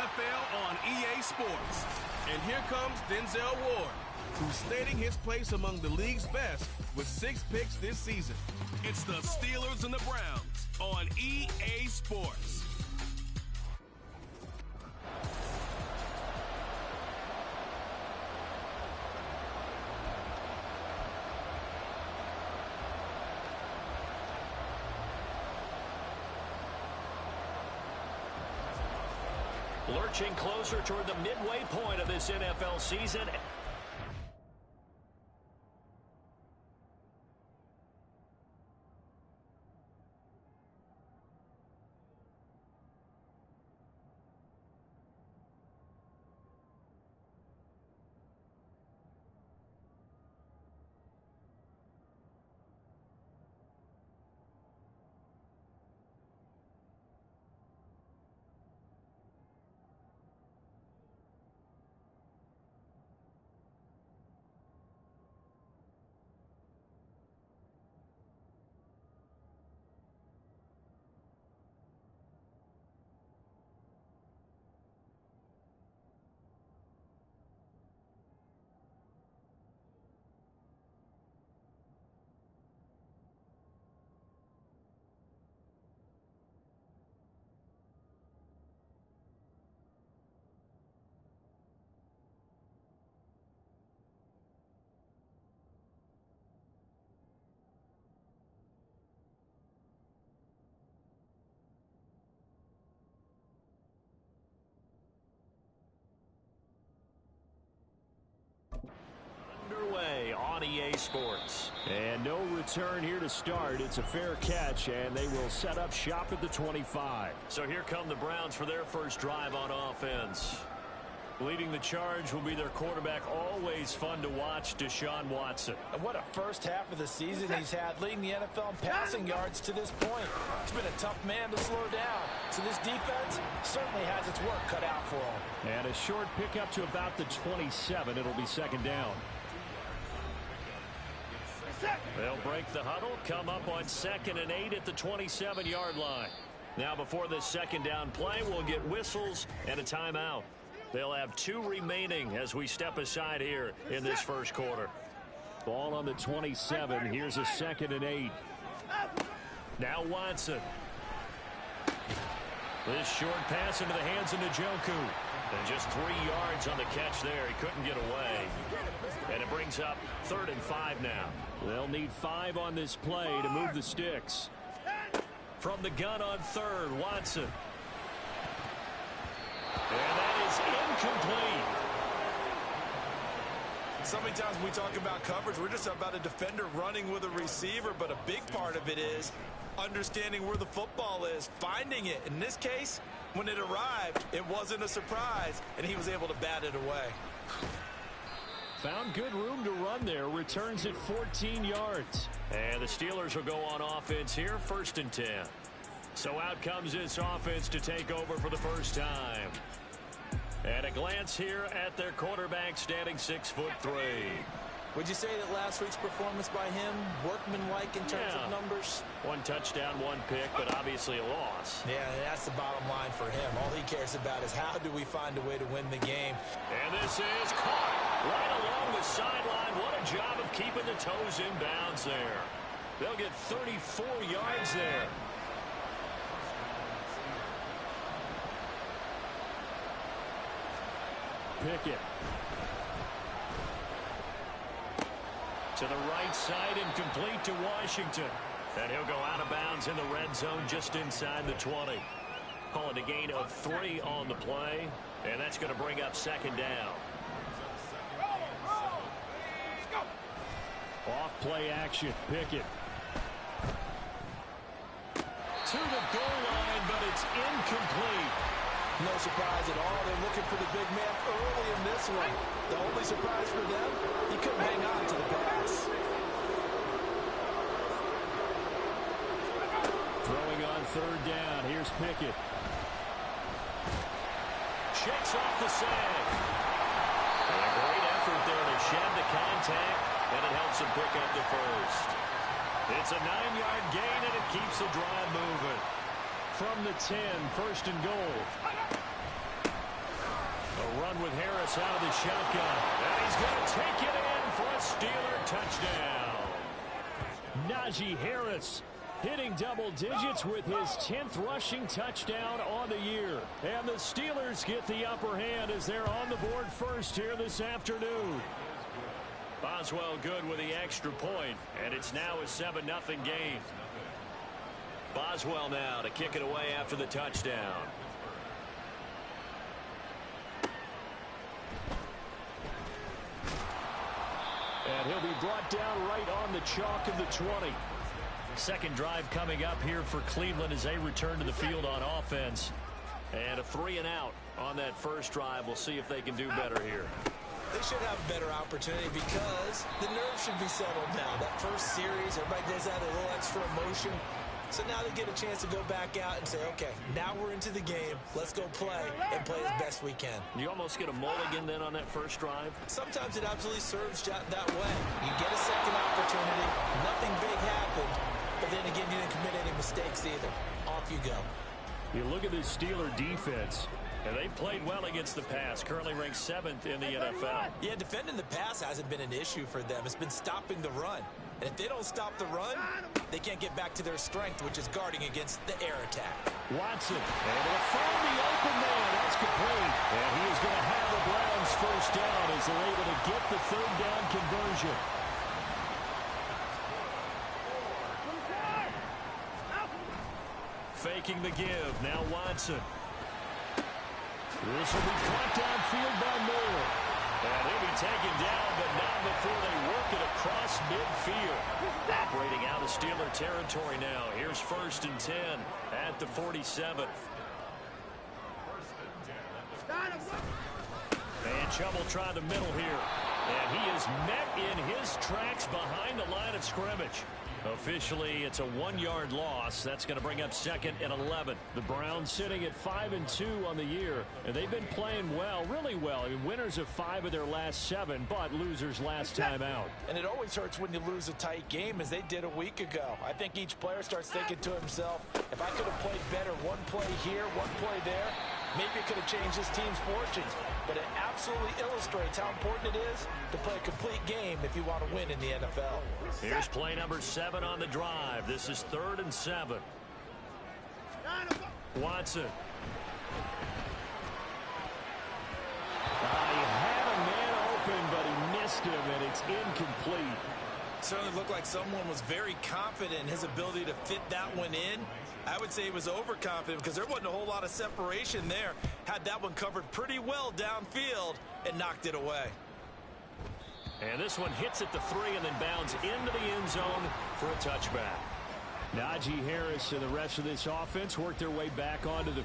NFL on EA Sports. And here comes Denzel Ward, who's stating his place among the league's best with 6 picks this season. It's the Steelers and the Browns on EA Sports. Lurching closer toward the midway point of this NFL season. Underway on EA Sports. And no return here to start. It's a fair catch, and they will set up shop at the 25. So here come the Browns for their first drive on offense. Leading the charge will be their quarterback, always fun to watch, Deshaun Watson. And what a first half of the season he's had, leading the NFL in passing yards to this point. It's been a tough man to slow down. So this defense certainly has its work cut out for him. And a short pickup to about the 27. It'll be second down. They'll break the huddle, come up on 2nd and 8 at the 27-yard line. Now before this second down play, we'll get whistles and a timeout. They'll have 2 remaining as we step aside here in this first quarter. Ball on the 27. Here's a 2nd and 8. Now Watson. This short pass into the hands of Njoku. And just 3 yards on the catch there. He couldn't get away. And it brings up 3rd and 5 now. They'll need 5 on this play to move the sticks. From the gun on 3rd, Watson. And that is incomplete. So many times when we talk about coverage, we're just about a defender running with a receiver, but a big part of it is understanding where the football is, finding it. In this case, when it arrived, it wasn't a surprise, and he was able to bat it away. Found good room to run there. Returns at 14 yards. And the Steelers will go on offense here, 1st and 10. So out comes this offense to take over for the first time. And a glance here at their quarterback, standing 6'3". Would you say that last week's performance by him, workmanlike in terms of numbers? 1 touchdown, 1 pick, but obviously a loss. Yeah, that's the bottom line for him. All he cares about is how do we find a way to win the game. And this is caught right along the sideline. What a job of keeping the toes in bounds there. They'll get 34 yards there. Pickett. To the right side and complete to Washington. And he'll go out of bounds in the red zone just inside the 20. Call it a gain of 3 on the play. And that's going to bring up 2nd down. Off play action. Pickett. To the goal line, but it's incomplete. No surprise at all. They're looking for the big man early in this one. The only surprise for them, he couldn't hang on to the pass. Throwing on 3rd down. Here's Pickett. Shakes off the sag. And a great effort there to shed the contact, and it helps him pick up the first. It's a 9-yard gain, and it keeps the drive moving. From the 10, 1st and goal. A run with Harris out of the shotgun. And he's going to take it in for a Steeler touchdown. Najee Harris hitting double digits with his 10th rushing touchdown on the year. And the Steelers get the upper hand as they're on the board first here this afternoon. Boswell good with the extra point, and it's now a 7-0 game. Boswell now to kick it away after the touchdown. And he'll be brought down right on the chalk of the 20. Second drive coming up here for Cleveland as they return to the field on offense. And a 3-and-out on that first drive. We'll see if they can do better here. They should have a better opportunity because the nerves should be settled now. That first series, everybody goes out a little extra emotion. So now they get a chance to go back out and say, okay, now we're into the game. Let's go play and play as best we can. You almost get a mulligan then on that first drive? Sometimes it absolutely serves that way. You get a second opportunity. Nothing big happened. But then again, you didn't commit any mistakes either. Off you go. You look at this Steeler defense, and they played well against the pass. Currently ranked 7th in the NFL. Yeah, defending the pass hasn't been an issue for them. It's been stopping the run. And if they don't stop the run, they can't get back to their strength, which is guarding against the air attack. Watson, and they'll find the open man. That's complete. And he is going to have the Browns first down as they're able to get the third down conversion. Faking the give. Now Watson. This will be caught downfield by Moore. And he'll be taken down, but not before they work it across midfield. Operating out of Steeler territory now. Here's 1st and 10 at the 47. And Chubb will try the middle here. And he is met in his tracks behind the line of scrimmage. Officially, it's a 1-yard loss. That's going to bring up 2nd and 11. The Browns sitting at 5-2 on the year, and they've been playing well, really well. I mean, winners of 5 of their last 7, but losers last time out. And it always hurts when you lose a tight game, as they did a week ago. I think each player starts thinking to himself, if I could have played better one play here, one play there, maybe it could have changed this team's fortunes. But it absolutely illustrates how important it is to play a complete game if you want to win in the NFL. Here's play number 7 on the drive. This is 3rd and 7. Watson. He had a man open, but he missed him, and it's incomplete. Certainly looked like someone was very confident in his ability to fit that one in. I would say he was overconfident because there wasn't a whole lot of separation there. Had that one covered pretty well downfield and knocked it away. And this one hits at the 3 and then bounds into the end zone for a touchback. Najee Harris and the rest of this offense worked their way back onto the...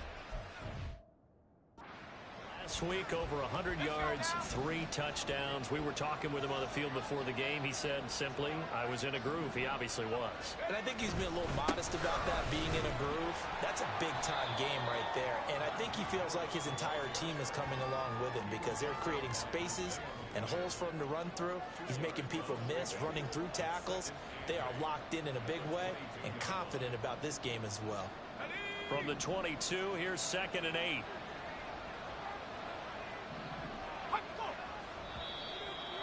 Last week, over 100 yards, 3 touchdowns. We were talking with him on the field before the game. He said simply, I was in a groove. He obviously was. And I think he's been a little modest about that, being in a groove. That's a big-time game right there. And I think he feels like his entire team is coming along with him because they're creating spaces and holes for him to run through. He's making people miss, running through tackles. They are locked in a big way and confident about this game as well. From the 22, here's 2nd and 8.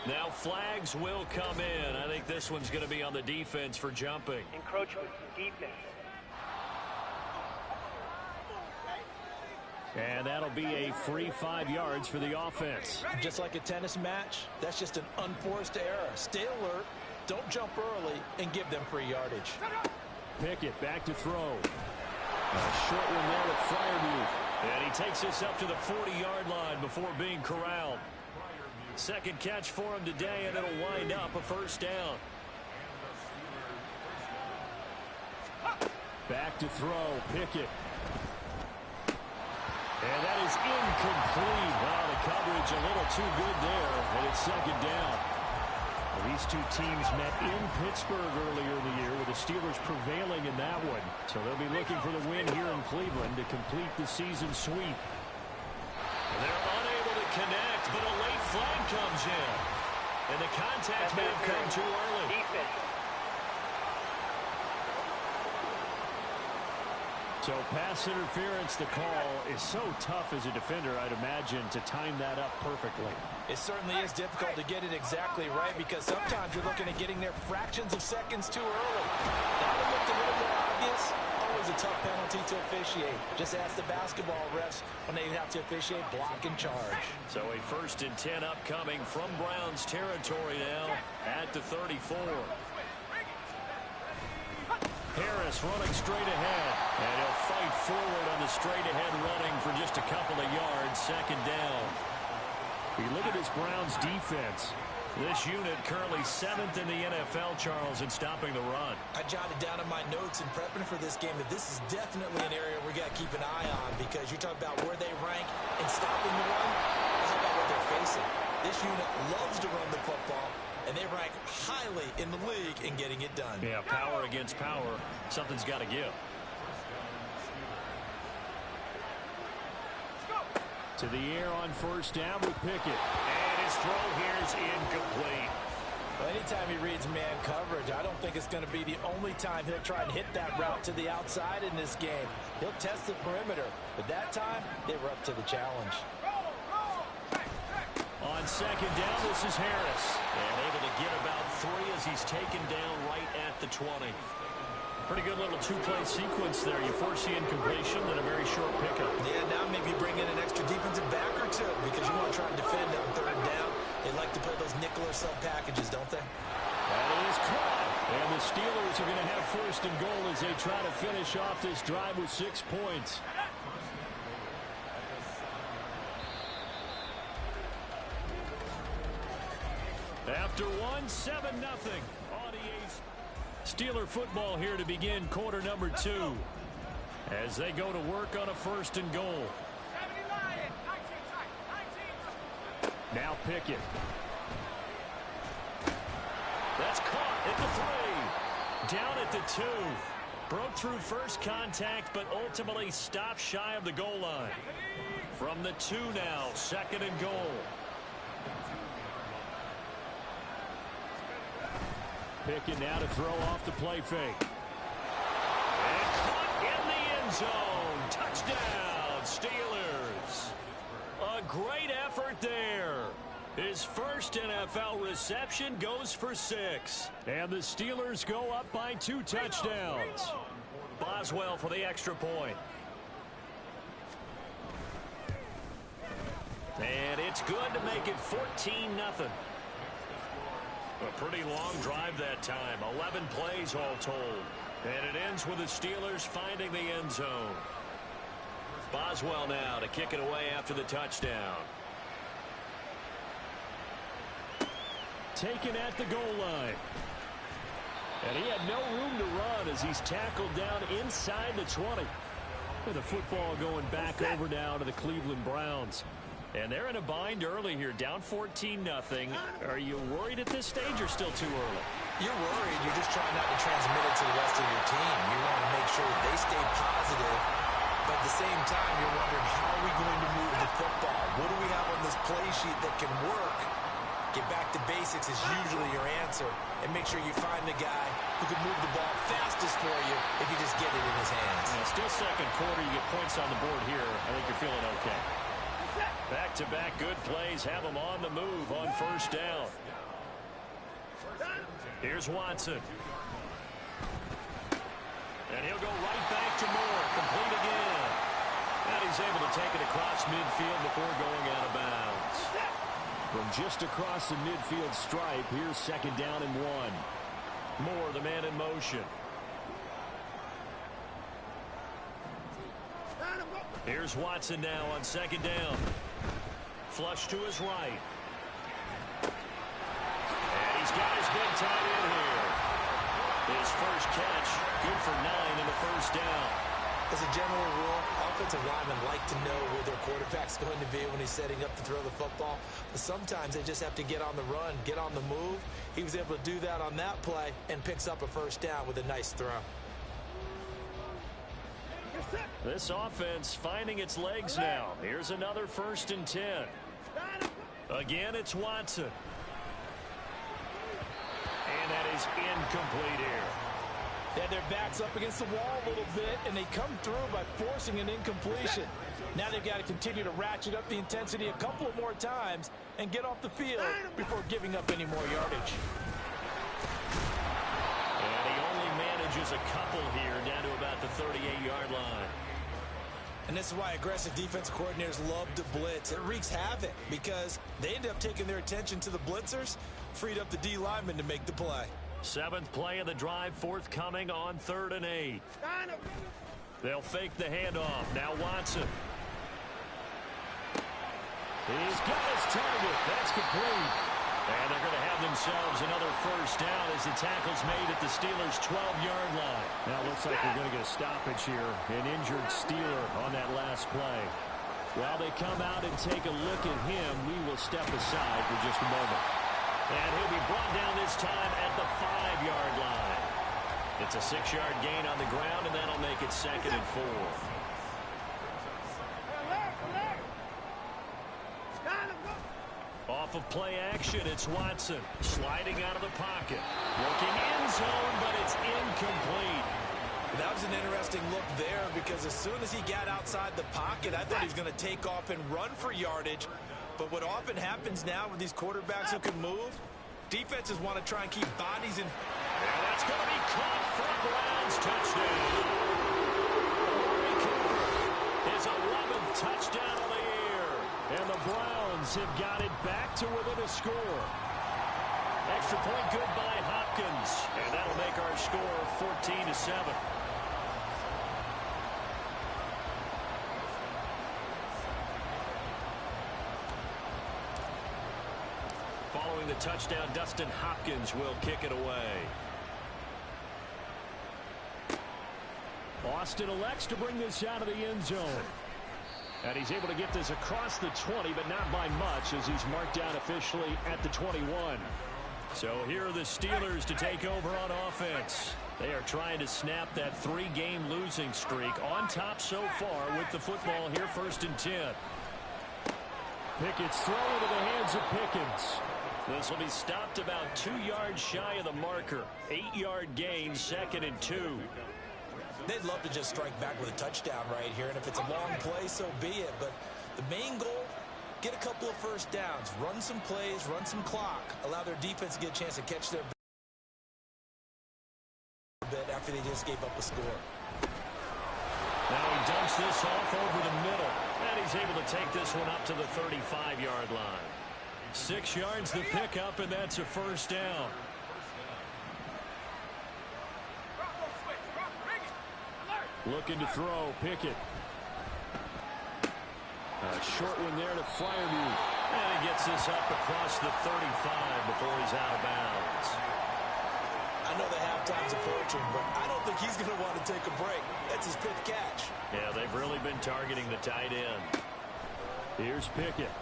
Now flags will come in. I think this one's going to be on the defense for jumping. Encroachment, defense. And that'll be a free 5 yards for the offense. Just like a tennis match, that's just an unforced error. Stay alert, don't jump early, and give them free yardage. Pickett back to throw. A short one there with Freiermuth. And he takes this up to the 40-yard line before being corralled. Second catch for him today, and it'll wind up a first down. Back to throw, Pickett. And that is incomplete. Wow, the coverage a little too good there, and it's 2nd down. Well, these two teams met in Pittsburgh earlier in the year, with the Steelers prevailing in that one. So they'll be looking for the win here in Cleveland to complete the season sweep. And they're unable to connect, but a late flag comes in. And the contact may have come too early. Defense. So pass interference, the call is so tough as a defender, I'd imagine, to time that up perfectly. It certainly is difficult to get it exactly right because sometimes you're looking at getting there fractions of seconds too early. That one looked a little more obvious. Always a tough penalty to officiate. Just ask the basketball refs when they have to officiate block and charge. So a 1st and 10 upcoming from Browns territory now at the 34. Harris running straight ahead, and he'll fight forward on the straight-ahead running for just a couple of yards, 2nd down. We look at this Browns defense. This unit currently 7th in the NFL, Charles, in stopping the run. I jotted down in my notes in prepping for this game that this is definitely an area we got to keep an eye on because you talk about where they rank in stopping the run. How about what they're facing? This unit loves to run the football, and they rank highly in the league in getting it done. Yeah, power against power. Something's got to give. To the air on 1st down with Pickett. And his throw here is incomplete. Well, anytime he reads man coverage, I don't think it's going to be the only time he'll try and hit that route to the outside in this game. He'll test the perimeter, but that time they were up to the challenge. On 2nd down, this is Harris. And able to get about 3 as he's taken down right at the 20. Pretty good little 2-play sequence there. You force the incompletion, then a very short pickup. Yeah, now maybe bring in an extra defensive back or two because you want to try and defend on 3rd down. They like to play those nickel or sub packages, don't they? That is caught. And the Steelers are going to have 1st and goal as they try to finish off this drive with 6 points. After 7-0 on EA's Steeler football here to begin quarter number 2 as they go to work on a 1st and goal. Now Pickett. That's caught at the 3. Down at the 2. Broke through first contact, but ultimately stopped shy of the goal line. From the 2 now, 2nd and goal. Pickett now to throw off the play fake. And caught in the end zone. Touchdown, Steelers. A great effort there. His first NFL reception goes for 6. And the Steelers go up by 2 touchdowns. Boswell for the extra point. And it's good to make it 14-0. A pretty long drive that time. 11 plays all told. And it ends with the Steelers finding the end zone. Boswell now to kick it away after the touchdown. Taken at the goal line. And he had no room to run as he's tackled down inside the 20. With the football going back over now to the Cleveland Browns. And they're in a bind early here, down 14-0. Are you worried at this stage or still too early? You're worried. You're just trying not to transmit it to the rest of your team. You want to make sure that they stay positive. But at the same time, you're wondering, how are we going to move the football? What do we have on this play sheet that can work? Get back to basics is usually your answer. And make sure you find the guy who can move the ball fastest for you if you just get it in his hands. Still 2nd quarter. You get points on the board here. I think you're feeling okay. Back-to-back good plays have them on the move on 1st down. Here's Watson. And he'll go right back to Moore. Complete again. And he's able to take it across midfield before going out of bounds. From just across the midfield stripe, here's 2nd down and 1. Moore, the man in motion. Here's Watson now on 2nd down. Flush to his right. And he's got his big tight end here. His first catch, good for 9 in the 1st down. As a general rule, offensive linemen like to know where their quarterback's going to be when he's setting up to throw the football. But sometimes they just have to get on the run, get on the move. He was able to do that on that play and picks up a 1st down with a nice throw. This offense finding its legs now. Here's another 1st and 10. Again, it's Watson. And that is incomplete here. They had their backs up against the wall a little bit, and they come through by forcing an incompletion. Now they've got to continue to ratchet up the intensity a couple of more times and get off the field before giving up any more yardage. And he only manages a couple here down to about the 38-yard line. And this is why aggressive defensive coordinators love to blitz. It wreaks havoc because they end up taking their attention to the blitzers, freed up the D linemen to make the play. 7th play of the drive forthcoming on 3rd and 8. They'll fake the handoff. Now Watson. He's got his target. That's complete. And they're going to have themselves another first down as the tackle's made at the Steelers' 12-yard line. Now it looks like we're going to get a stoppage here. An injured Steeler on that last play. While they come out and take a look at him, we will step aside for just a moment. And he'll be brought down this time at the 5-yard line. It's a 6-yard gain on the ground, and that'll make it 2nd and 4. Off of play action, it's Watson sliding out of the pocket. Looking end zone, but it's incomplete. That was an interesting look there because as soon as he got outside the pocket, I thought he was going to take off and run for yardage. But what often happens now with these quarterbacks who can move, defenses want to try and keep bodies in. And that's going to be caught for a Browns touchdown. Amari Cooper, his 11th touchdown of the year. And the Browns have got it back to within a score. Extra point good by Hopkins. And that'll make our score 14-7. Following the touchdown, Dustin Hopkins will kick it away. Austin elects to bring this out of the end zone. And he's able to get this across the 20, but not by much as he's marked down officially at the 21. So here are the Steelers to take over on offense. They are trying to snap that 3-game losing streak on top so far with the football here 1st and 10. Pickett's throw into the hands of Pickens. This will be stopped about 2 yards shy of the marker. 8-yard gain, 2nd and 2. They'd love to just strike back with a touchdown right here, and if it's a long play, so be it. But the main goal, get a couple of first downs, run some plays, run some clock, allow their defense to get a chance to catch their bit after they just gave up a score. Now he dumps this off over the middle, and he's able to take this one up to the 35-yard line. 6 yards the pickup, and that's a first down. Looking to throw, Pickett. A short one there to Freiermuth. And he gets this up across the 35 before he's out of bounds. I know the halftime's approaching, but I don't think he's going to want to take a break. That's his 5th catch. Yeah, they've really been targeting the tight end. Here's Pickett.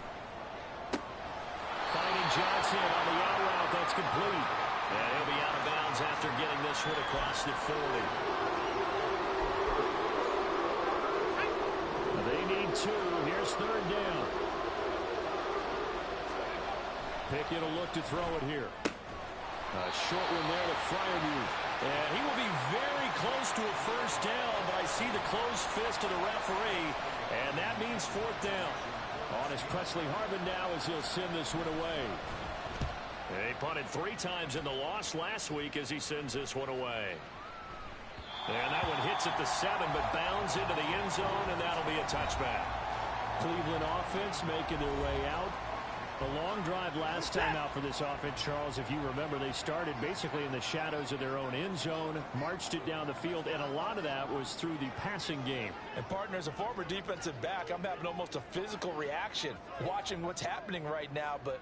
Finding Johnson on the out route. That's complete. And he'll be out of bounds after getting this one across the 40. They need 2. Here's 3rd down. Pickett will look to throw it here. A short one there to Freiermuth. And he will be very close to a first down, but I see the closed fist of the referee, and that means 4th down. On is Presley Harvin now as he'll send this one away. He punted 3 times in the loss last week as he sends this one away. And that one hits at the 7, but bounds into the end zone, and that'll be a touchback. Cleveland offense making their way out. A long drive last time out for this offense, Charles. If you remember, they started basically in the shadows of their own end zone, marched it down the field, and a lot of that was through the passing game. And partner, as a former defensive back, I'm having almost a physical reaction watching what's happening right now, but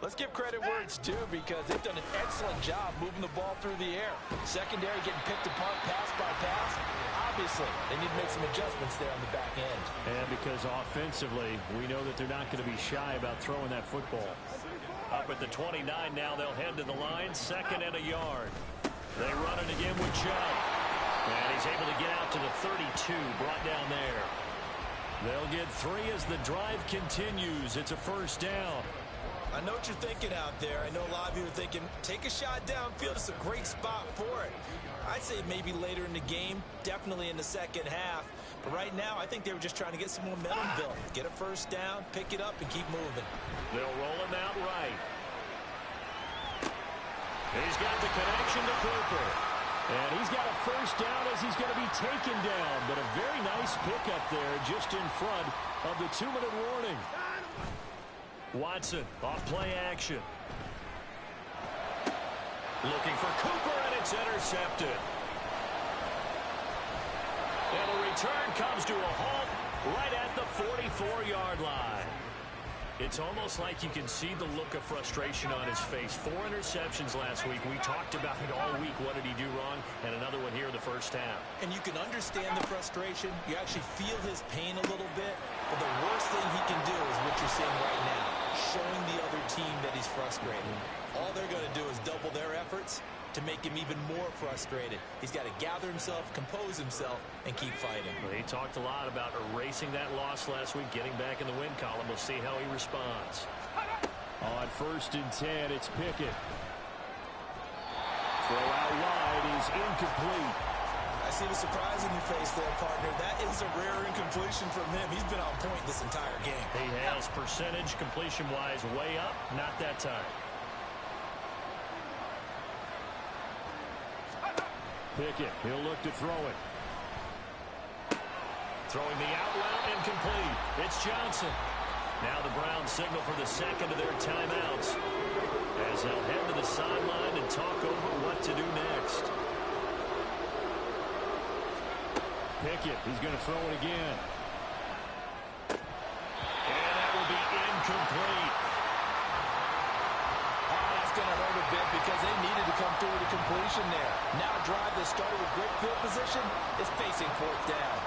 let's give credit where it's due because they've done an excellent job moving the ball through the air. Secondary getting picked apart pass by pass. Obviously, they need to make some adjustments there on the back end. And because offensively, we know that they're not going to be shy about throwing that football. Up at the 29 now, they'll head to the line, 2nd and a yard. They run it again with Chubb. And he's able to get out to the 32, brought down there. They'll get 3 as the drive continues. It's a first down. I know what you're thinking out there. I know a lot of you are thinking, take a shot downfield. It's a great spot for it. I'd say maybe later in the game, definitely in the second half. But right now, I think they were just trying to get some momentum built. Get a first down, pick it up, and keep moving. They'll roll him out right. He's got the connection to Cooper. And he's got a first down as he's going to be taken down. But a very nice pickup there just in front of the 2-minute warning. Watson off play action. Looking for Cooper, and it's intercepted. And the return comes to a halt right at the 44-yard line. It's almost like you can see the look of frustration on his face. 4 interceptions last week. We talked about it all week. What did he do wrong? And another one here in the first half. And you can understand the frustration. You actually feel his pain a little bit. But the worst thing he can do is what you're seeing right now, showing the other team that he's frustrated. All they're going to do is double their efforts to make him even more frustrated. He's got to gather himself, compose himself, and keep fighting. Well, he talked a lot about erasing that loss last week, getting back in the win column. We'll see how he responds. On 1st and 10, it's Pickett. Throw out wide is incomplete. I see the surprise in your face there, partner. That is a rare incompletion from him. He's been on point this entire game. He has percentage completion-wise way up. Not that time. Pickett, he'll look to throw it. Throwing the out route, incomplete. It's Johnson. Now the Browns signal for the second of their timeouts as they'll head to the sideline and talk over what to do next. Pickett, he's going to throw it again. And that will be incomplete. Going to hurt a bit because they needed to come through with a completion there. Now a drive that started with great field position is facing 4th down.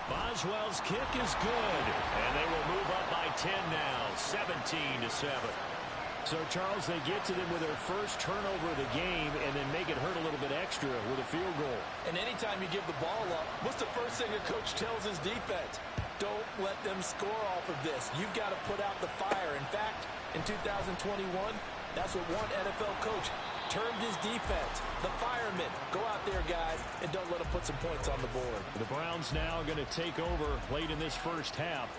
Boswell's kick is good, and they will move up by 10 now, 17-7. So, Charles, they get to them with their first turnover of the game and then make it hurt a little bit extra with a field goal. And anytime you give the ball up, what's the first thing a coach tells his defense? Don't let them score off of this. You've got to put out the fire. In fact, in 2021, that's what one NFL coach termed his defense, the firemen. Go out there, guys, and don't let them put some points on the board. The Browns now going to take over late in this first half.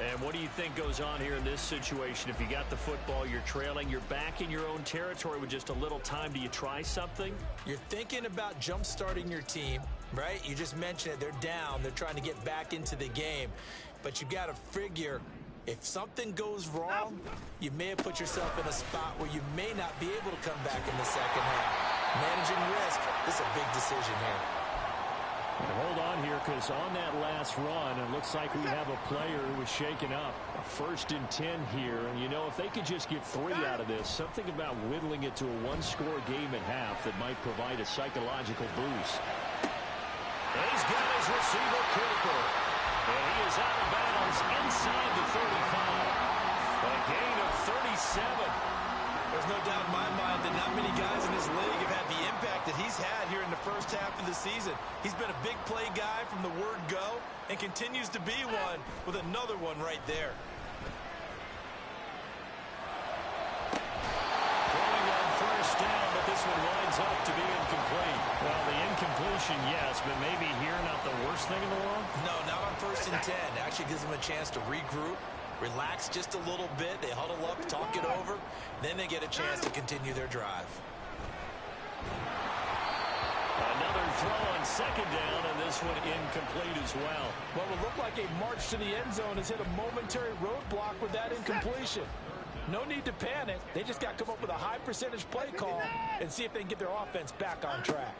And what do you think goes on here in this situation? If you got the football, you're trailing, you're back in your own territory with just a little time. Do you try something? You're thinking about jump-starting your team, right? You just mentioned it. They're down. They're trying to get back into the game. But you've got to figure, if something goes wrong, you may have put yourself in a spot where you may not be able to come back in the second half. Managing risk, this is a big decision here. Hold on here, because on that last run, it looks like we have a player who was shaken up. A 1st and 10 here, and you know, if they could just get 3 out of this, something about whittling it to a 1-score game at half that might provide a psychological boost. He's got his receiver, Cooper, and he is out of bounds inside the 35. A gain of 37. There's no doubt in my mind that not many guys in this league have had the impact that he's had here in the first half of the season. He's been a big play guy from the word go and continues to be one with another one right there. Throwing on 1st down, but this one winds up to be incomplete. Well, the incompletion, yes, but maybe here not the worst thing in the world? No, not on 1st and 10. It actually gives them a chance to regroup, relax just a little bit. They huddle up, talk it over. Then they get a chance to continue their drive. Another throw on 2nd down, and this one incomplete as well. What would look like a march to the end zone has hit a momentary roadblock with that incompletion. No need to panic. They just got to come up with a high percentage play call and see if they can get their offense back on track.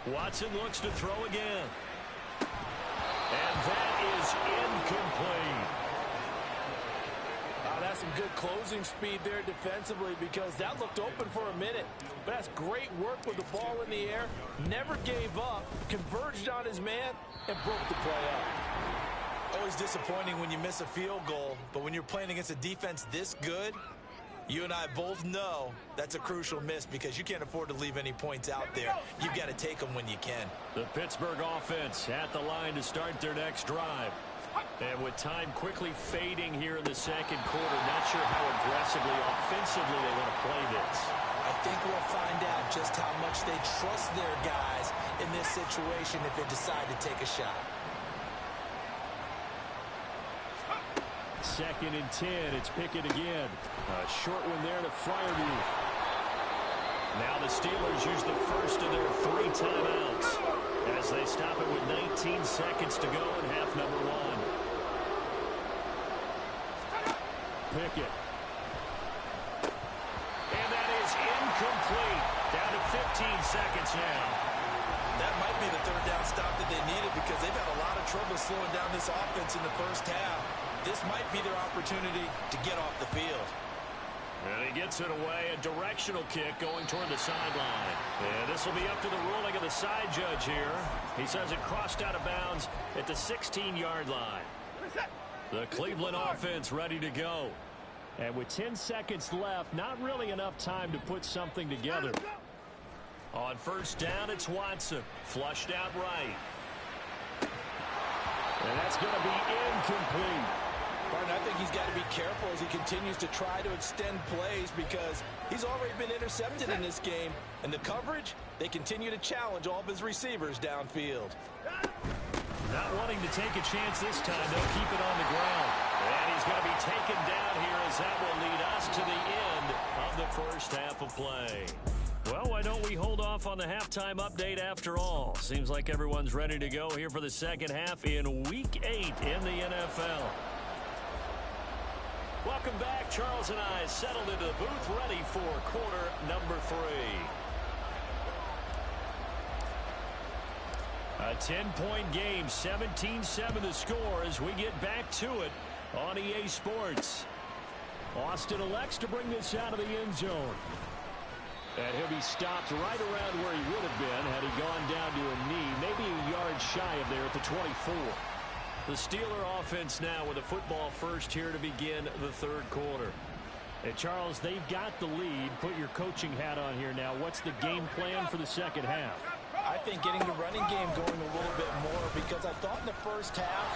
Watson looks to throw again. And that is incomplete. That's some good closing speed there defensively because that looked open for a minute. But that's great work with the ball in the air. Never gave up, converged on his man, and broke the play up. Always disappointing when you miss a field goal, but when you're playing against a defense this good, you and I both know that's a crucial miss because you can't afford to leave any points out there. You've got to take them when you can. The Pittsburgh offense at the line to start their next drive. And with time quickly fading here in the second quarter, not sure how aggressively, offensively they want to play this. I think we'll find out just how much they trust their guys in this situation if they decide to take a shot. 2nd and 10. It's Pickett again. A short one there to Freiermuth. Now the Steelers use the first of their 3 timeouts as they stop it with 19 seconds to go in half number 1. Pickett. And that is incomplete. Down to 15 seconds now. That might be the third down stop that they needed because they've had a lot of trouble slowing down this offense in the first half. This might be their opportunity to get off the field. And he gets it away, a directional kick going toward the sideline. And this will be up to the ruling of the side judge here. He says it crossed out of bounds at the 16-yard line. The Cleveland offense ready to go. And with 10 seconds left, not really enough time to put something together. On first down, it's Watson. Flushed out right. And that's going to be incomplete. Martin, I think he's got to be careful as he continues to try to extend plays because he's already been intercepted in this game. And the coverage, they continue to challenge all of his receivers downfield. Not wanting to take a chance this time. They'll keep it on the ground. And he's going to be taken down here as that will lead us to the end of the first half of play. Well, why don't we hold off on the halftime update after all? Seems like everyone's ready to go here for the second half in Week 8 in the NFL. Welcome back. Charles and I settled into the booth ready for quarter number 3. A 10-point game, 17-7 the score as we get back to it on EA Sports. Austin elects to bring this out of the end zone. And he'll be stopped right around where he would have been had he gone down to a knee, maybe a yard shy of there at the 24. The Steeler offense now with a football first here to begin the third quarter. And Charles, they've got the lead. Put your coaching hat on here now. What's the game plan for the second half? I think getting the running game going a little bit more because I thought in the first half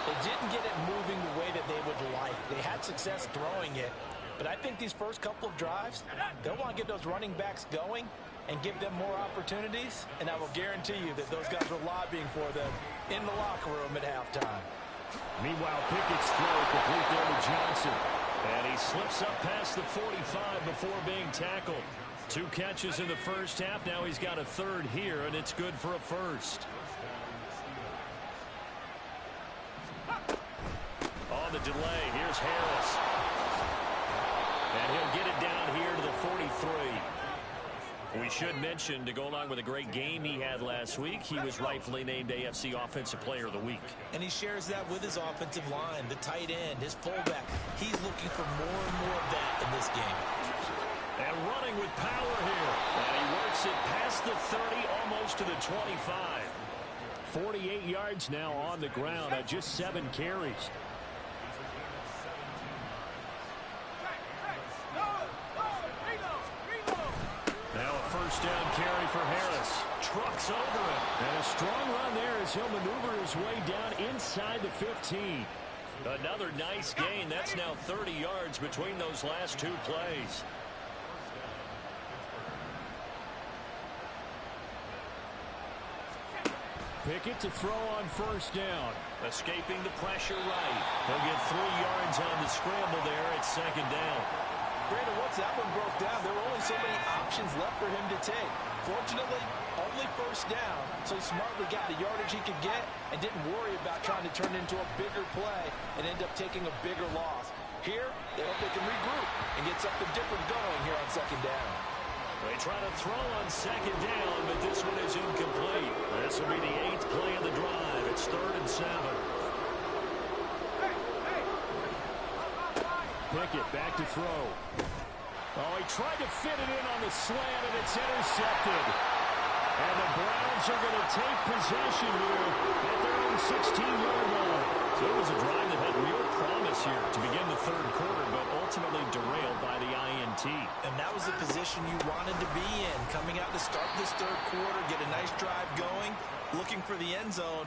they didn't get it moving the way that they would like. They had success throwing it. But I think these first couple of drives, they'll want to get those running backs going and give them more opportunities. And I will guarantee you that those guys are lobbying for them in the locker room at halftime. Meanwhile, Pickett's throw complete there to Johnson. And he slips up past the 45 before being tackled. 2 catches in the first half. Now he's got a third here, and it's good for a first. On the delay, here's Harris. And he'll get it down here to the 43. We should mention, to go along with a great game he had last week, he was rightfully named AFC Offensive Player of the Week. And he shares that with his offensive line, the tight end, his fullback. He's looking for more and more of that in this game. And running with power here. And he works it past the 30, almost to the 25. 48 yards now on the ground at just 7 carries. Now a first down carry for Harris. Trucks over it. And a strong run there as he'll maneuver his way down inside the 15. Another nice gain. That's now 30 yards between those last 2 plays. Pickett to throw on first down. Escaping the pressure right. He'll get 3 yards on the scramble there at second down. Brandon, once that one broke down, there were only so many options left for him to take. Fortunately, only first down, so he smartly got the yardage he could get and didn't worry about trying to turn it into a bigger play and end up taking a bigger loss. Here, they hope they can regroup and get something different going here on second down. They try to throw on second down, but this one is incomplete. This will be the 8th play of the drive. It's 3rd and 7. Pickett back to throw. Oh, he tried to fit it in on the slant, and it's intercepted. And the Browns are going to take possession here at their own 16-yard line. So it was a drive that had real promise here to begin the third quarter, but ultimately derailed by the INT. And that was the position you wanted to be in, coming out to start this third quarter, get a nice drive going, looking for the end zone.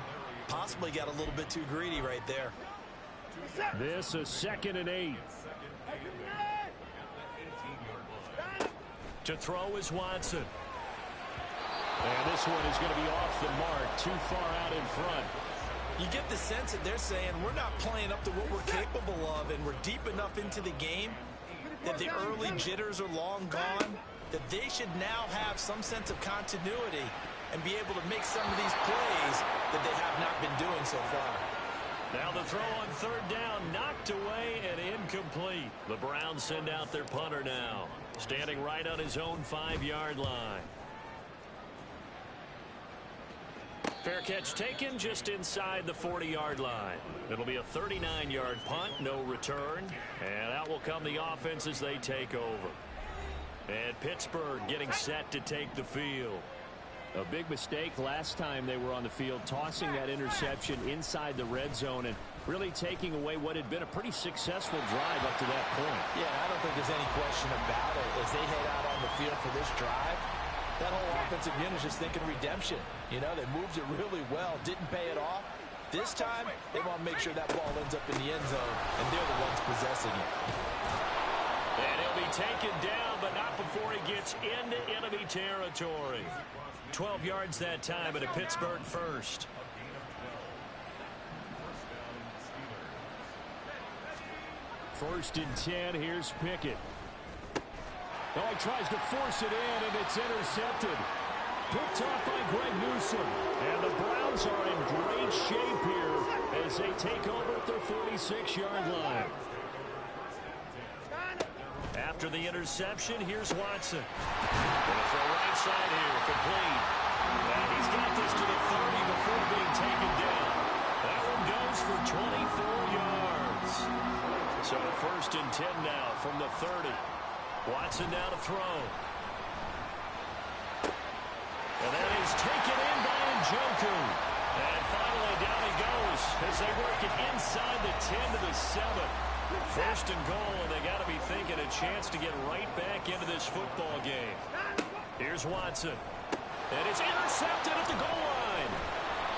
possibly got a little bit too greedy right there. This is 2nd and 8. To throw is Watson. And this one is going to be off the mark, too far out in front. You get the sense that they're saying we're not playing up to what we're capable of, and we're deep enough into the game that the early jitters are long gone, that they should now have some sense of continuity and be able to make some of these plays that they have not been doing so far. Now the throw on 3rd down, knocked away and incomplete. The Browns send out their punter now, standing right on his own 5-yard line. Fair catch taken just inside the 40-yard line. It'll be a 39-yard punt, no return. And out will come the offense as they take over. And Pittsburgh getting set to take the field. A big mistake last time they were on the field, tossing that interception inside the red zone and really taking away what had been a pretty successful drive up to that point. Yeah, I don't think there's any question about it. As they head out on the field for this drive, that whole offensive unit is just thinking redemption. You know, they moved it really well, didn't pay it off. This time, they want to make sure that ball ends up in the end zone, and they're the ones possessing it. And he'll be taken down, but not before he gets into enemy territory. 12 yards that time, and a Pittsburgh first. First and 10, here's Pickett. Oh, he tries to force it in, and it's intercepted. Picked off by Greg Newsome. And the Browns are in great shape here as they take over at their 46-yard line. After the interception, here's Watson. Going for a right side here, complete. And he's got this to the 30 before being taken down. That one goes for 24 yards. So 1st and 10 now from the 30. Watson now to throw. And that is taken in by Njoku. And finally down he goes as they work it inside the 10 to the 7. 1st and goal, and they got to be thinking a chance to get right back into this football game. Here's Watson. And it's intercepted at the goal line.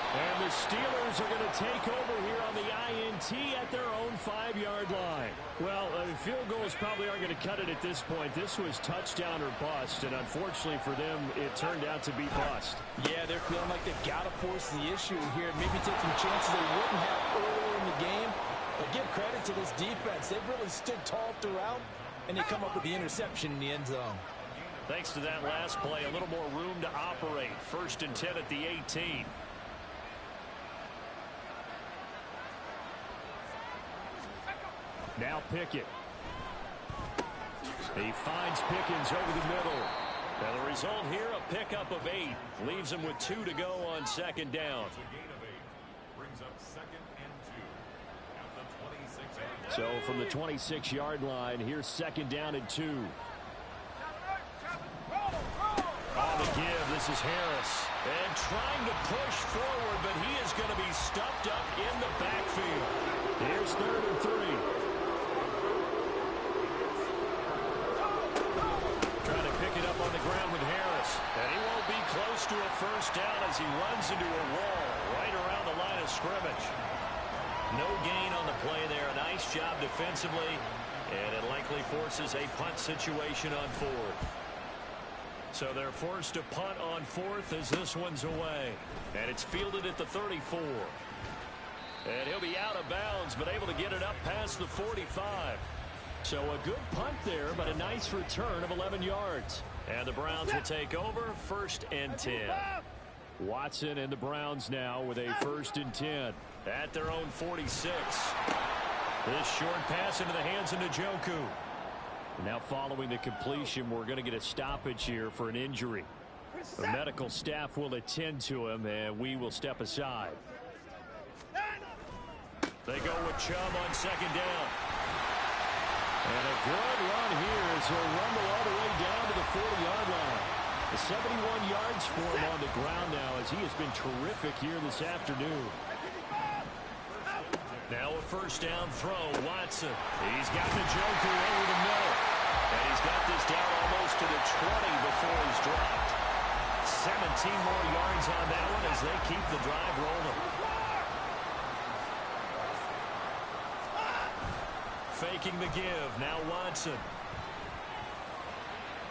And the Steelers are going to take over here on the INT at their own 5-yard line. Well, field goals probably aren't going to cut it at this point. This was touchdown or bust, and unfortunately for them, it turned out to be bust. Yeah, they're feeling like they've got to force the issue here, maybe take some chances they wouldn't have earlier in the game. But give credit to this defense. They've really stood tall throughout, and they come up with the interception in the end zone. Thanks to that last play, a little more room to operate. 1st and 10 at the 18. Now Pickett. He finds Pickens over the middle. Now the result here, a pickup of 8. Leaves him with 2 to go on 2nd down. So from the 26-yard line, here's 2nd down and 2. On the give, this is Harris. And trying to push forward, but he is going to be stuffed up in the backfield. Here's 3rd and 3. Trying to pick it up on the ground with Harris. And he won't be close to a 1st down as he runs into a wall right around the line of scrimmage. No gain on the play there. A nice job defensively, and it likely forces a punt situation on 4th. So they're forced to punt on 4th as this one's away. And it's fielded at the 34. And he'll be out of bounds, but able to get it up past the 45. So a good punt there, but a nice return of 11 yards. And the Browns will take over 1st and 10. Watson and the Browns now with a 1st and 10. At their own 46. This short pass into the hands of Njoku. Now following the completion, we're going to get a stoppage here for an injury. The medical staff will attend to him, and we will step aside. They go with Chubb on 2nd down. And a good run here as he'll rumble all the way down to the 40-yard line. The 71 yards for him on the ground now as he has been terrific here this afternoon. Now a 1st down throw, Watson. He's got Njoku over the middle. And he's got this down almost to the 20 before he's dropped. 17 more yards on that one as they keep the drive rolling. faking the give. Now Watson.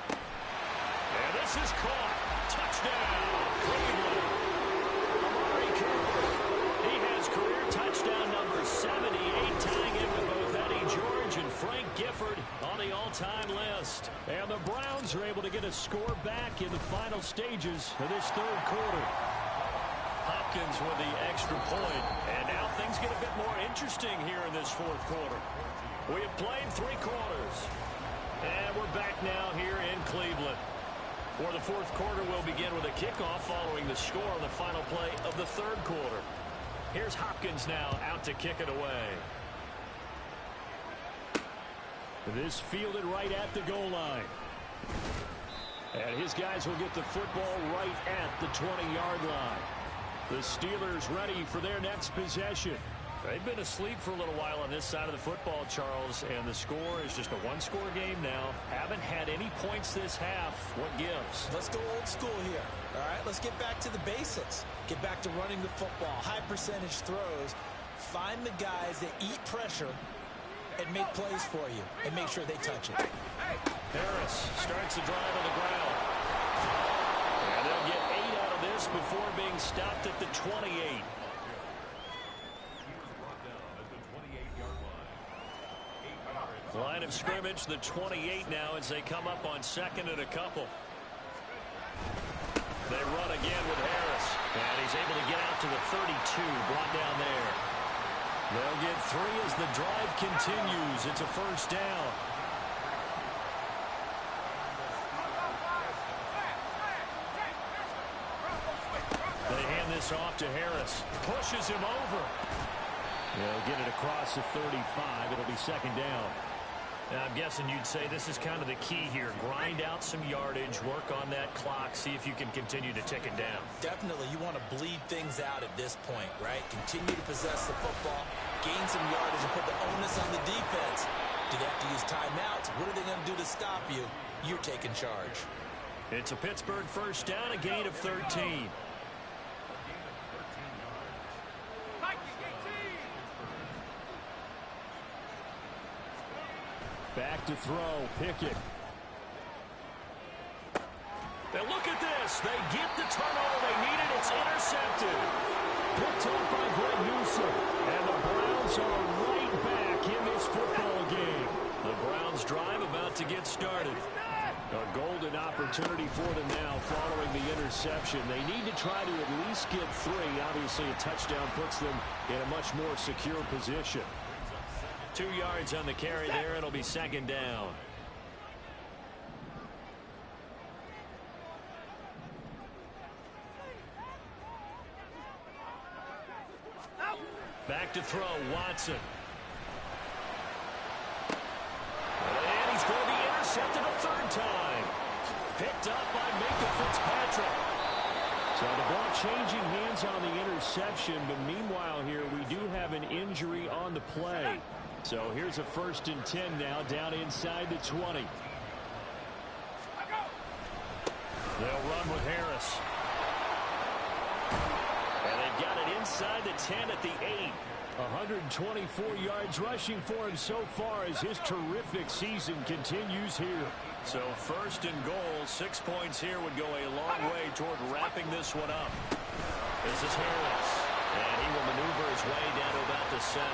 And this is caught. Touchdown, Cleveland. Amari Cooper. He has career touchdown number 78, tying in with both Eddie George and Frank Gifford on the all-time list. And the Browns are able to get a score back in the final stages of this third quarter. Hopkins with the extra point. And now things get a bit more interesting here in this fourth quarter. We have played 3 quarters. And we're back now here in Cleveland. For the fourth quarter, we'll begin with a kickoff following the score on the final play of the third quarter. Here's Hopkins now out to kick it away. This fielded right at the goal line. And his guys will get the football right at the 20-yard line. The Steelers ready for their next possession. They've been asleep for a little while on this side of the football, Charles, and the score is just a one-score game now. Haven't had any points this half. What gives? Let's go old school here. All right, let's get back to the basics. Get back to running the football, high percentage throws. Find the guys that eat pressure and make plays for you and make sure they touch it. Harris starts the drive on the ground. And they'll get 8 out of this before being stopped at the 28. Line of scrimmage, the 28 now as they come up on second and a couple. They run again with Harris. And he's able to get out to the 32, brought down there. They'll get 3 as the drive continues. It's a first down. They hand this off to Harris. Pushes him over. They'll get it across the 35. It'll be second down. Now, I'm guessing you'd say this is kind of the key here. Grind out some yardage, work on that clock, see if you can continue to tick it down. Definitely, you want to bleed things out at this point, right? Continue to possess the football, gain some yardage, and put the onus on the defense. Do they have to use timeouts? What are they going to do to stop you? You're taking charge. It's a Pittsburgh first down, a gain of 13. Back to throw, Pickett. Now look at this. They get the turnover they needed. It's intercepted. Picked up by Greg Newsome. And the Browns are right back in this football game. The Browns drive about to get started. A golden opportunity for them now following the interception. They need to try to at least get 3. Obviously, a touchdown puts them in a much more secure position. 2 yards on the carry there. It'll be second down. Back to throw, Watson. And he's going to be intercepted a third time. Picked up by Minkah Fitzpatrick. So the ball changing hands on the interception, but meanwhile here we do have an injury on the play. So here's a 1st and 10 now down inside the 20. They'll run with Harris. And they've got it inside the 10 at the 8. 124 yards rushing for him so far as his terrific season continues here. So 1st and goal, 6 points here would go a long way toward wrapping this one up. This is Harris. And he will maneuver his way down to about the 7.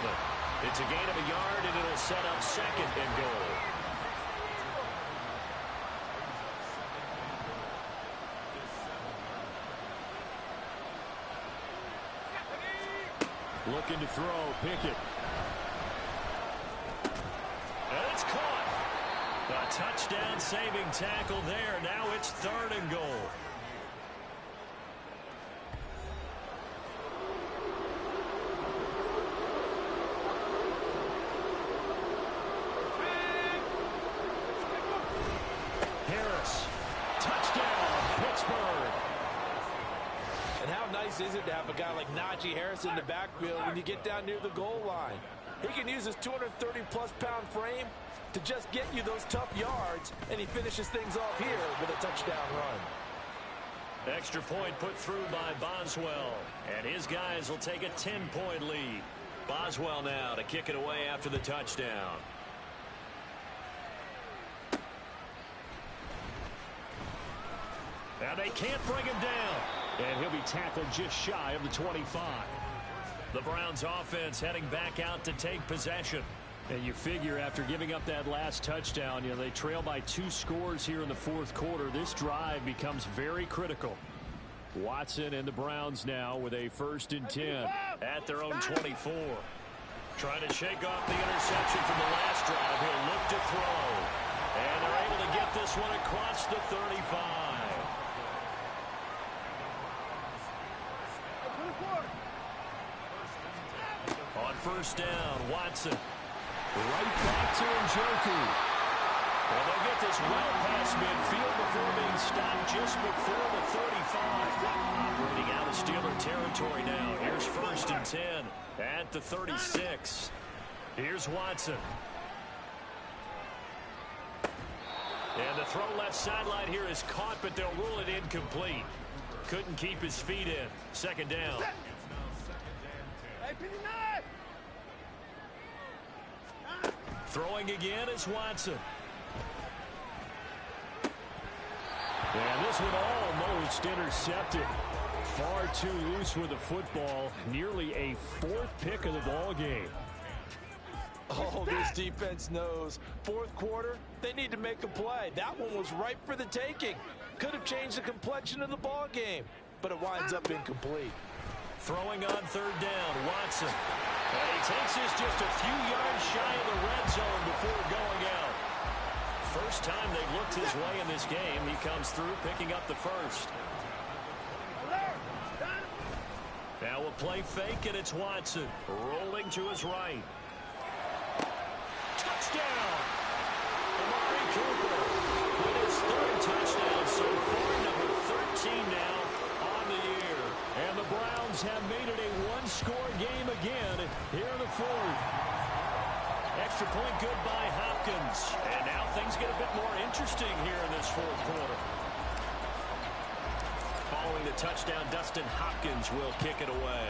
It's a gain of a yard, and it'll set up second and goal. Looking to throw, Pickett. And it's caught. A touchdown saving tackle there. Now it's 3rd and goal. Is it to have a guy like Najee Harris in the backfield when you get down near the goal line? He can use his 230-plus pound frame to just get you those tough yards, and he finishes things off here with a touchdown run. Extra point put through by Boswell, and his guys will take a 10-point lead. Boswell now to kick it away after the touchdown. they can't bring him down. And he'll be tackled just shy of the 25. The Browns offense heading back out to take possession. And you figure after giving up that last touchdown, they trail by 2 scores here in the fourth quarter. This drive becomes very critical. Watson and the Browns now with a 1st and 10 at their own 24. Trying to shake off the interception from the last drive. He'll look to throw. And they're able to get this one across the 35. On 1st down, Watson. Right back to Njoku. And they'll get this well past midfield before being stopped just before the 35. Operating out of Steeler territory now. Here's 1st and 10 at the 36. Here's Watson. And the throw left sideline here is caught, but they'll rule it incomplete. Couldn't keep his feet in. 2nd down. Throwing again is Watson. And this one almost intercepted. Far too loose with the football. Nearly a 4th pick of the ball game. Oh, this defense knows. 4th quarter, they need to make a play. That one was ripe for the taking. Could have changed the complexion of the ball game, but it winds up incomplete. Throwing on 3rd down, Watson. And he takes this just a few yards shy of the red zone before going out. First time they've looked his way in this game. He comes through picking up the 1st. Now a play fake, and it's Watson rolling to his right. Touchdown! Amari Cooper with his 3rd touchdown so far, number 13 now on the year. And the Browns have made it a 1-score game again here in the 4th. Extra point good by Hopkins. And now things get a bit more interesting here in this 4th quarter. Following the touchdown, Dustin Hopkins will kick it away.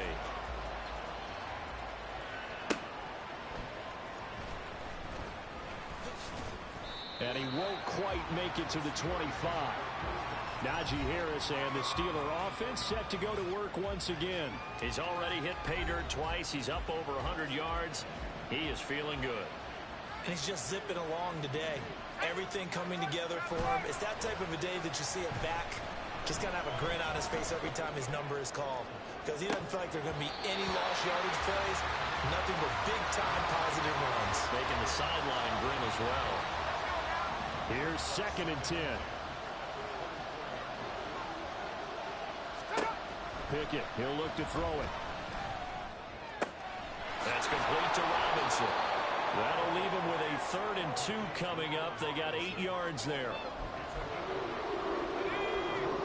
And he won't quite make it to the 25. Najee Harris and the Steeler offense set to go to work once again. He's already hit pay dirt twice. He's up over 100 yards. He is feeling good. And he's just zipping along today. Everything coming together for him. It's that type of a day that you see him back. Just kind of have a grin on his face every time his number is called. Because he doesn't feel like there are going to be any lost yardage plays. Nothing but big-time positive runs. Making the sideline grin as well. Here's 2nd and 10. Pickett, he'll look to throw it. That's complete to Robinson. That'll leave him with a 3rd and 2 coming up. They got 8 yards there.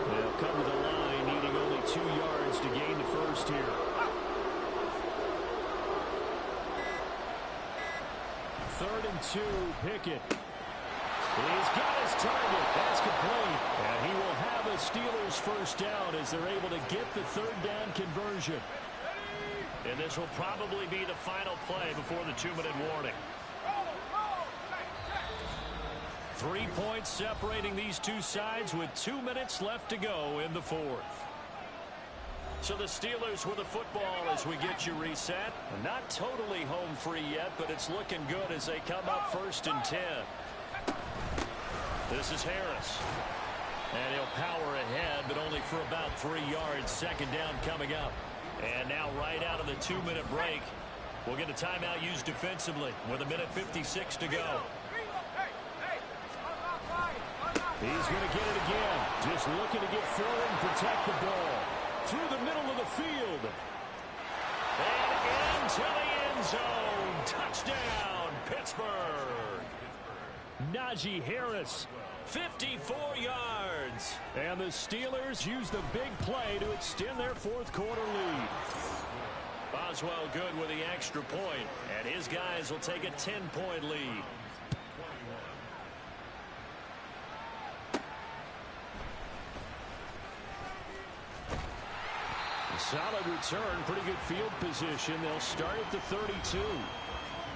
They'll come to the line, needing only 2 yards to gain the 1st here. 3rd and 2, Pickett. He's got his target. That's complete. And he will have a Steelers 1st down as they're able to get the 3rd down conversion. And this will probably be the final play before the 2-minute warning. 3 points separating these two sides with 2 minutes left to go in the 4th. So the Steelers with the football as we get you reset. Not totally home free yet, but it's looking good as they come up 1st and 10. This is Harris. And he'll power ahead, but only for about 3 yards. 2nd down coming up. And now right out of the 2-minute break, we'll get a timeout used defensively with 1:56 to go. He's going to get it again. Just looking to get forward and protect the ball. Through the middle of the field. And into the end zone. Touchdown, Pittsburgh. Najee Harris. 54 yards. And the Steelers use the big play to extend their 4th quarter lead. Boswell good with the extra point, and his guys will take a 10-point lead. Solid return, pretty good field position. They'll start at the 32.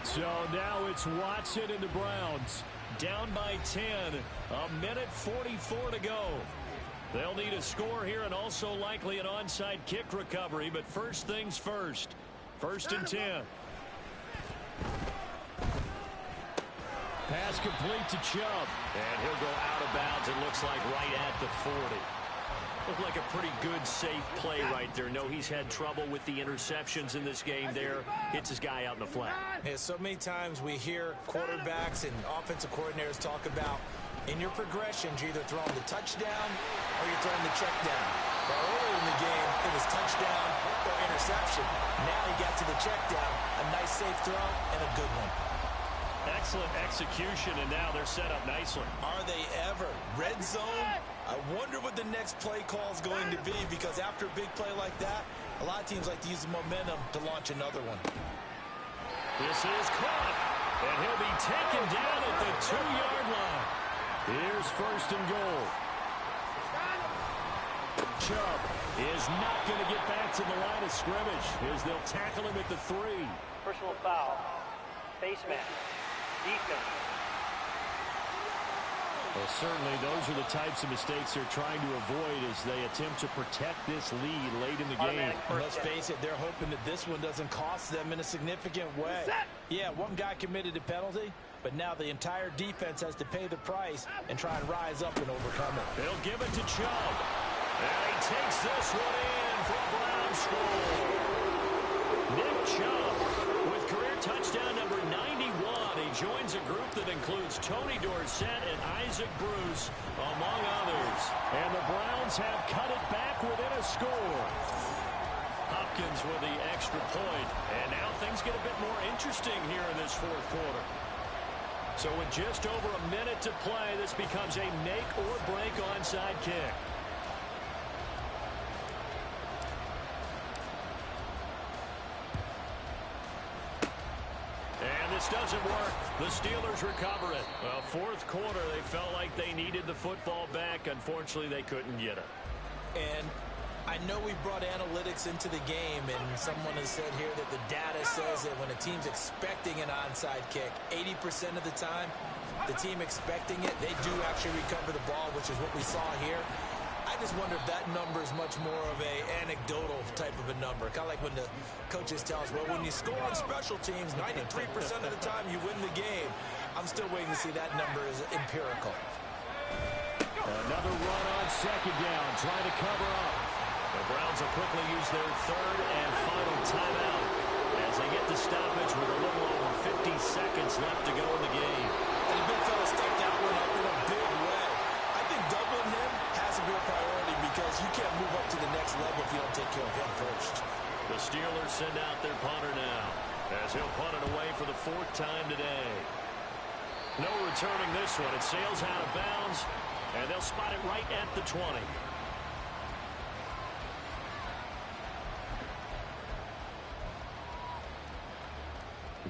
So now it's Watson and the Browns. Down by 10. 1:44 to go. They'll need a score here and also likely an onside kick recovery, but first things first. 1st and 10. Pass complete to Chubb. And he'll go out of bounds, it looks like right at the 40. Looked like a pretty good, safe play right there. No, he's had trouble with the interceptions in this game there. Hits his guy out in the flat. Yeah, so many times we hear quarterbacks and offensive coordinators talk about in your progressions, you're either throwing the touchdown or you're throwing the check down. But earlier in the game, it was touchdown or interception. Now he got to the check down, a nice safe throw, and a good one. Excellent execution, and now they're set up nicely. Are they ever? Red zone? I wonder what the next play call is going to be, because after a big play like that, a lot of teams like to use the momentum to launch another one. This is caught, and he'll be taken down at the 2-yard line. Here's 1st and goal. Chubb is not going to get back to the line of scrimmage as they'll tackle him at the 3. Personal foul. Face mask. Defense. Well, certainly those are the types of mistakes they're trying to avoid as they attempt to protect this lead late in the game. Let's face it, they're hoping that this one doesn't cost them in a significant way. Yeah, one guy committed a penalty, but now the entire defense has to pay the price and try and rise up and overcome it. They'll give it to Chubb. And he takes this one in for a Brown score. Nick Chubb with career touchdown number 91. He joins a group that includes Tony Dorsett and Isaac Bruce, among others. And the Browns have cut it back within a score. Hopkins with the extra point. And now things get a bit more interesting here in this 4th quarter. So with just over a minute to play, this becomes a make or break onside kick. This doesn't work. The Steelers recover it. Well, 4th quarter, they felt like they needed the football back. Unfortunately, they couldn't get it. And I know we brought analytics into the game, and someone has said here that the data says that when a team's expecting an onside kick, 80% of the time, the team expecting it, they do actually recover the ball, which is what we saw here. I just wonder if that number is much more of a anecdotal type of a number. Kind of like when the coaches tell us, well, when you score on special teams, 93% of the time you win the game. I'm still waiting to see that number is empirical. Another run on 2nd down, trying to cover up. The Browns will quickly use their 3rd and final timeout as they get the stoppage with a little over 50 seconds left to go in the game. And the big fella stepped that one up in a big way. I think doubling him has to be a priority because you can't move up to the next level if you don't take care of him first. The Steelers send out their punter now as he'll punt it away for the 4th time today. No returning this one. It sails out of bounds, and they'll spot it right at the 20.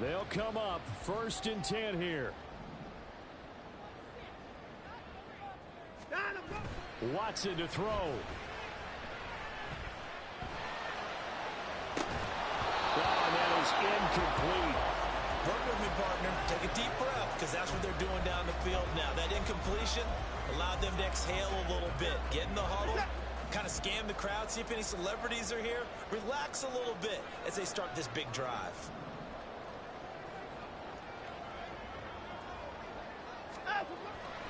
They'll come up 1st and 10 here. Watson to throw. And that is incomplete. Work with me, partner. Take a deep breath, because that's what they're doing down the field now. That incompletion allowed them to exhale a little bit. Get in the huddle, kind of scan the crowd, see if any celebrities are here. Relax a little bit as they start this big drive.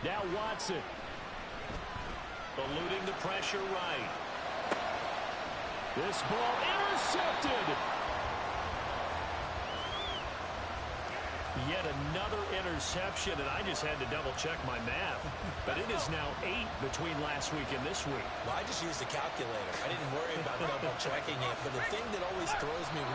Now Watson. Eluding the pressure right. This ball intercepted. Yet another interception, and I just had to double-check my math. But it is now 8 between last week and this week. Well, I just used a calculator. I didn't worry about double-checking it. But the thing that always throws me when